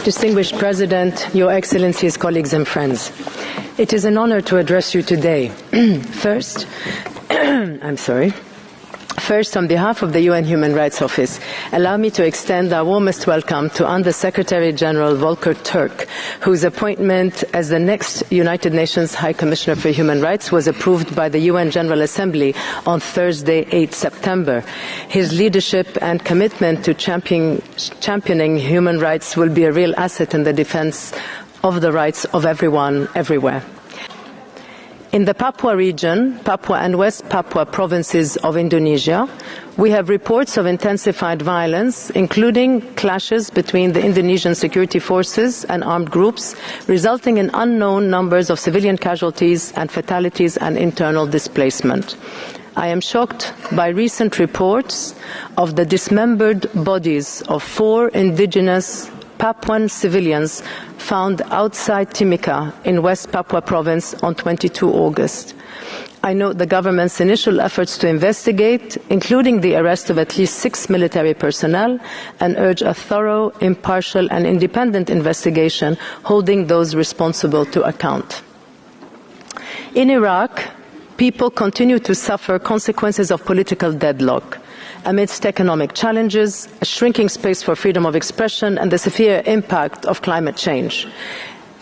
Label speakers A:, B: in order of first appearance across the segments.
A: Distinguished President, Your Excellencies, colleagues and friends, it is an honor to address you today. First, on behalf of the UN Human Rights Office, allow me to extend our warmest welcome to Under Secretary General Volker Turk, whose appointment as the next United Nations High Commissioner for Human Rights was approved by the UN General Assembly on Thursday, 8 September. His leadership and commitment to championing human rights will be a real asset in the defense of the rights of everyone, everywhere. In the Papua region, Papua and West Papua provinces of Indonesia, we have reports of intensified violence, including clashes between the Indonesian security forces and armed groups, resulting in unknown numbers of civilian casualties and fatalities and internal displacement. I am shocked by recent reports of the dismembered bodies of 4 indigenous Papuan civilians found outside Timika in West Papua province on 22 August. I note the government's initial efforts to investigate, including the arrest of at least 6 military personnel, and urge a thorough, impartial and independent investigation holding those responsible to account. In Iraq, people continue to suffer consequences of political deadlock. Amidst economic challenges, a shrinking space for freedom of expression and the severe impact of climate change.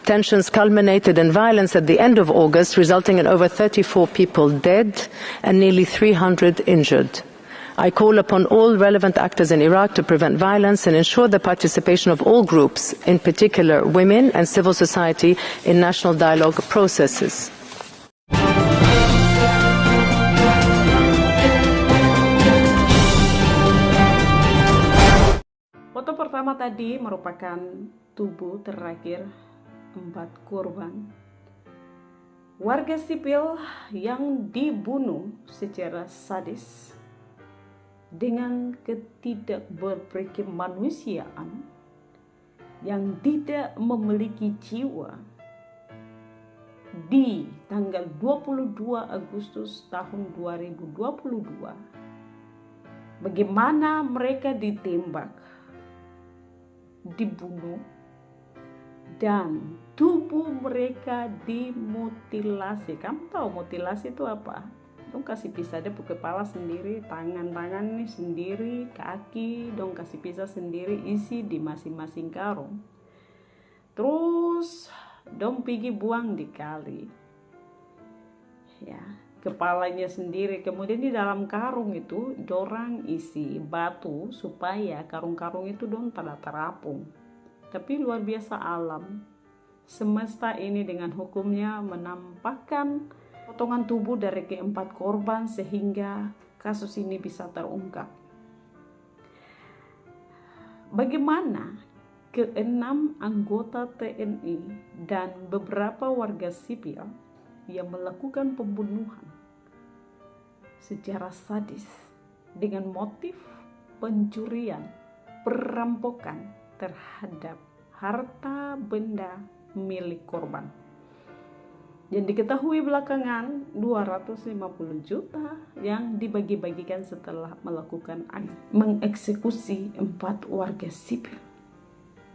A: Tensions culminated in violence at the end of August, resulting in over 34 people dead and nearly 300 injured. I call upon all relevant actors in Iraq to prevent violence and ensure the participation of all groups, in particular women and civil society, in national dialogue processes.
B: Foto pertama tadi merupakan tubuh terakhir 4 korban warga sipil yang dibunuh secara sadis dengan ketidakberkemanusiaan yang tidak memiliki jiwa di tanggal 22 Agustus tahun 2022. Bagaimana mereka ditembak, dibunuh, dan tubuh mereka dimutilasi. Kamu tahu mutilasi itu apa? Dong kasih pisah deh kepala sendiri, tangan-tangan nih sendiri, kaki dong kasih pisah sendiri, isi di masing-masing karung. Terus dong pergi buang di kali. Ya, kepalanya sendiri. Kemudian di dalam karung itu dorang isi batu supaya karung-karung itu dong pada terapung. Tapi luar biasa alam semesta ini dengan hukumnya menampakkan potongan tubuh dari keempat korban sehingga kasus ini bisa terungkap. Bagaimana keenam anggota TNI dan beberapa warga sipil yang melakukan pembunuhan secara sadis dengan motif pencurian, perampokan terhadap harta benda milik korban. Yang diketahui belakangan 250 juta yang dibagi-bagikan setelah melakukan mengeksekusi 4 warga sipil.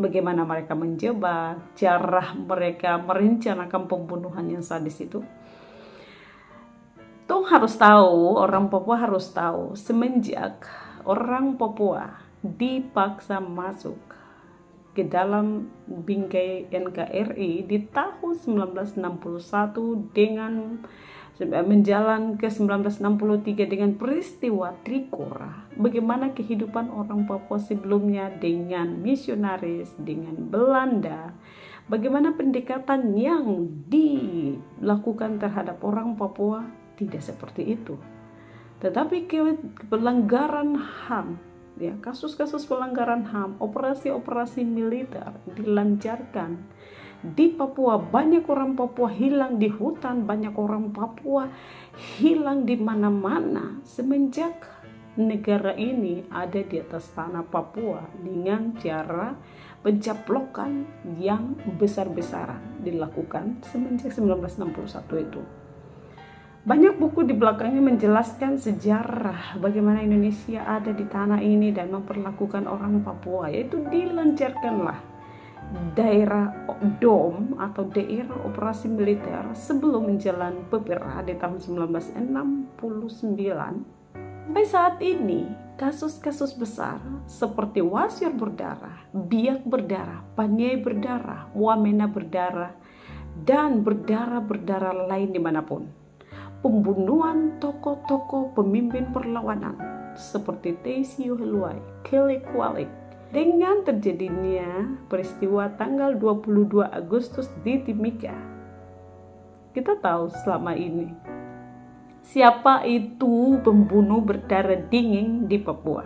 B: Bagaimana mereka menjebak, cara mereka merencanakan pembunuhan yang sadis itu. Tong harus tahu, orang Papua harus tahu, semenjak orang Papua dipaksa masuk ke dalam bingkai NKRI di tahun 1961 dengan menjalan ke 1963 dengan peristiwa Trikora. Bagaimana kehidupan orang Papua sebelumnya dengan misionaris, dengan Belanda. Bagaimana pendekatan yang dilakukan terhadap orang Papua tidak seperti itu. Tetapi pelanggaran HAM, ya, kasus-kasus pelanggaran HAM, operasi-operasi militer dilancarkan di Papua. Banyak orang Papua hilang di hutan, banyak orang Papua hilang di mana-mana semenjak negara ini ada di atas tanah Papua dengan cara pencaplokan yang besar-besaran dilakukan semenjak 1961 itu. Banyak buku di belakangnya menjelaskan sejarah bagaimana Indonesia ada di tanah ini dan memperlakukan orang Papua, yaitu dilancarkanlah daerah DOM atau daerah operasi militer sebelum menjelang Pepera di tahun 1969. Sampai saat ini, kasus-kasus besar seperti Wasior berdarah, Biak berdarah, Paniai berdarah, Wamena berdarah, dan berdarah-berdarah lain dimanapun. Pembunuhan tokoh-tokoh pemimpin perlawanan seperti Taisio Helwai, Kelly Kualik, dengan terjadinya peristiwa tanggal 22 Agustus di Timika. Kita tahu selama ini siapa itu pembunuh berdarah dingin di Papua.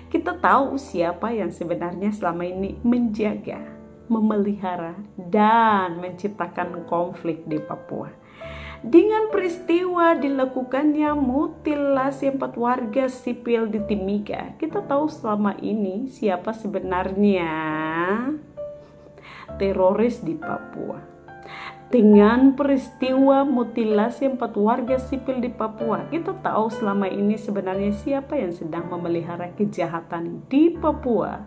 B: Kita tahu siapa yang sebenarnya selama ini menjaga, memelihara, dan menciptakan konflik di Papua. Dengan peristiwa dilakukannya mutilasi 4 warga sipil di Timika, kita tahu selama ini siapa sebenarnya teroris di Papua. Dengan peristiwa mutilasi 4 warga sipil di Papua, kita tahu selama ini sebenarnya siapa yang sedang memelihara kejahatan di Papua.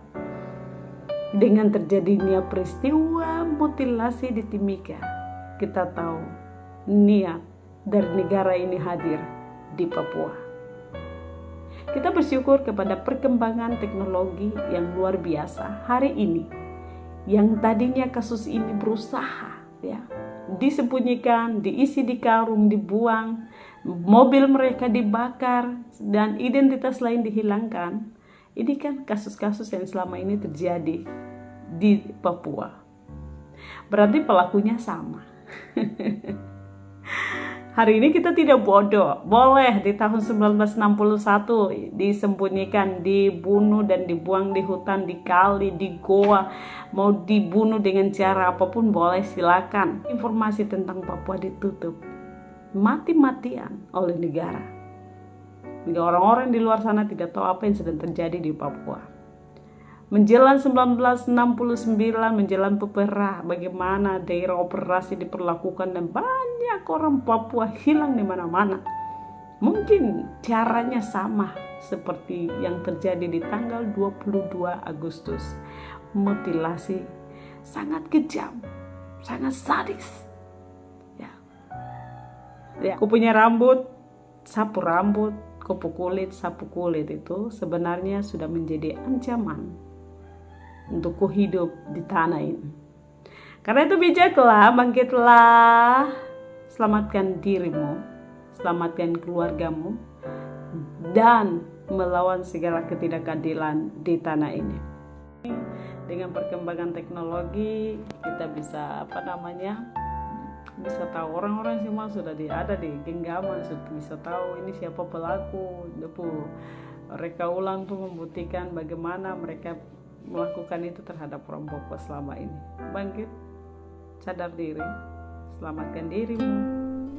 B: Dengan terjadinya peristiwa mutilasi di Timika, kita tahu niat dari negara ini hadir di Papua. Kita bersyukur kepada perkembangan teknologi yang luar biasa hari ini, yang tadinya kasus ini berusaha disembunyikan, diisi di karung, dibuang, mobil mereka dibakar, dan identitas lain dihilangkan. Ini kan kasus-kasus yang selama ini terjadi di Papua. Berarti pelakunya sama. Hari ini kita tidak bodoh. Boleh di tahun 1961 disembunyikan, dibunuh dan dibuang di hutan, di kali, di goa. Mau dibunuh dengan cara apapun boleh, silakan. Informasi tentang Papua ditutup mati-matian oleh negara. Orang-orang di luar sana tidak tahu apa yang sedang terjadi di Papua. Menjelang 1969, menjelang Pepera, bagaimana daerah operasi diperlakukan dan banyak orang Papua hilang di mana-mana. Mungkin caranya sama seperti yang terjadi di tanggal 22 Agustus. Mutilasi sangat kejam, sangat sadis. Ya, kupunya rambut, sapu rambut, kupu kulit, sapu kulit itu sebenarnya sudah menjadi ancaman untuk hidup di tanah ini. Karena itu bijaklah, bangkitlah, selamatkan dirimu, selamatkan keluargamu, dan melawan segala ketidakadilan di tanah ini. Dengan perkembangan teknologi kita bisa bisa tahu, orang-orang semua sudah ada di genggaman, sudah bisa tahu ini siapa pelaku. Reka ulang tuh membuktikan bagaimana mereka melakukan itu terhadap orang Papua selama ini. Bangkit, sadar diri, selamatkan dirimu,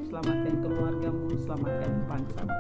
B: selamatkan keluargamu, selamatkan bangsamu.